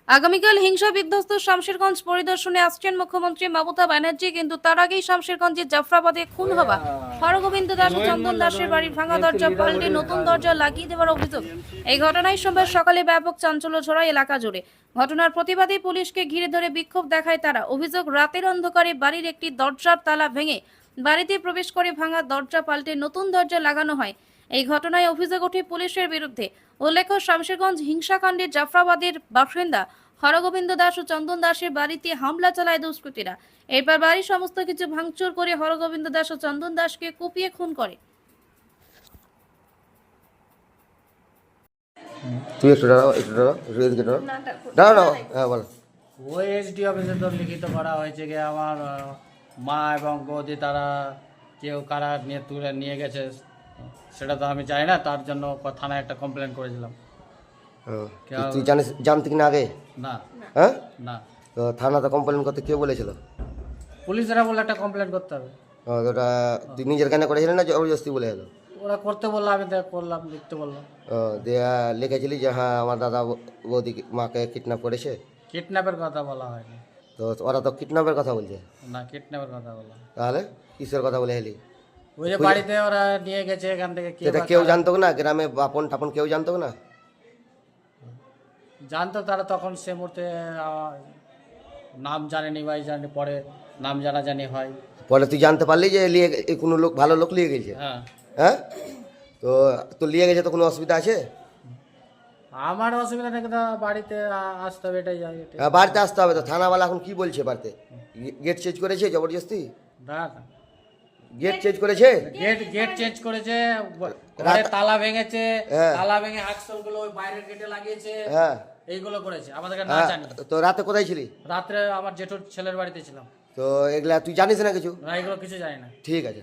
আগামীকাল হিংসা বিধ্বস্ত শামশেরগঞ্জ পরিদর্শনে আসছেন মুখ্যমন্ত্রী মমতা ব্যানার্জি, কিন্তু তার আগেই শামশেরগঞ্জের জাফরাবাদে খুন হওয়া হরগোবিন্দ দাস ও চন্দন দাসের বাড়ির ভাঙা দরজা পাল্টে নতুন দরজা লাগিয়ে দেওয়ার অভিযোগ। এই ঘটনায় সোমবার সকালে ব্যাপক চাঞ্চল্য ছড়ায় এলাকা জুড়ে। ঘটনার প্রতিবাদে পুলিশকে ঘিরে ধরে বিক্ষোভ দেখায় তারা। অভিযোগ, রাতের অন্ধকারে বাড়ির একটি দরজার তালা ভেঙে বাড়িতে প্রবেশ করে ভাঙা দরজা পাল্টে নতুন দরজা লাগানো হয়। এই ঘটনায় অভিযোগ ওঠে পুলিশের বিরুদ্ধে। উল্লেখ্য, শামশেরগঞ্জ হিংসাকাণ্ডে জাফরাবাদের বাসিন্দা হরগোবিন্দ দাস ও চন্দন দাসের বাড়িতে হামলা চালায় দুষ্কৃতীরা। এরপর বাড়ির সমস্ত কিছু ভাঙচুর করে হরগোবিন্দ দাস ও চন্দন দাসকে কুপিয়ে খুন করে। তুই একটু দাঁড়াও, একটু দাঁড়াও, একটু এদিকে দাঁড়াও, দাঁড়াও, হ্যাঁ বলো। ওই এসডি অফিসে তো লিখিত করা হয়েছে যে আমার মা এবং বৌদি তারা কেউ কারা নিয়ে তুলে নিয়ে গেছে, সেটা তো আমি জানি না। তার জন্য থানায় একটা কমপ্লেন করেছিলাম। তুই জানতি কিনা আগে? না হ্যাঁ, না, তো থানাতে কমপ্লেন করতে কে বলেছিল? পুলিশেরা বলে একটা কমপ্লেন করতে হবে। ওটা তুই নিজের কানে করেছিলি না জবরদস্তি বলে এলো? ওরা করতে বললো, আমি তো করলাম, লিখতে বললাম। দিয়া লিখেছিলি যে হ্যাঁ আমার দাদা বৌদি মাকে কিডন্যাপ করেছে? কিডন্যাপের কথা বলা হয়নি। তো ওরা তো কিডন্যাপের কথা বলছে। না, কিডন্যাপের কথা বলা হয়। তাহলে কিসের কথা বলে এলি? ওই যে বাড়িতে ওরা নিয়ে গেছে এখান থেকে, সেটা কেউ জানতো না? গ্রামে বাপন টাপন কেউ জানতো না? জানতো তারা, তখন সে মুহূর্তে নাম জানেনি, ভাই জানি, পরে নাম জানাজানি হয়। পরে তুই জানতে পারলি যে নিয়ে কোনো লোক, ভালো লোক নিয়ে গেছে? হ্যাঁ, হ্যাঁ, তো তো নিয়ে গেছে, তো কোনো অসুবিধা আছে? আমার অসুবিধা নেই, কিন্তু বাড়িতে আসতে হবে, এটাই যাই। বাড়িতে আসতে হবে তো। থানাওয়ালা এখন কি বলছে? বাড়িতে গেট চেঞ্জ করেছে জবরদস্তি? না, গেট চেঞ্জ করেছে? গেট চেঞ্জ করেছে, ঘরে তালা ভেঙেছে, হ্যাঁ। তালা ভেঙে হাকসল গুলো ওই বাইরের গেটে লাগিয়েছে, হ্যাঁ, এইগুলো করেছে, আমাদেরকে না হ্যাঁ। জানি। তো রাতে কোথায় ছিলি? রাত্রে আমার জেঠুর ছেলের বাড়িতে ছিলাম। তো এগুলা তুই জানিস না কিছু? না, এগুলো কিছু জানি না। ঠিক আছে।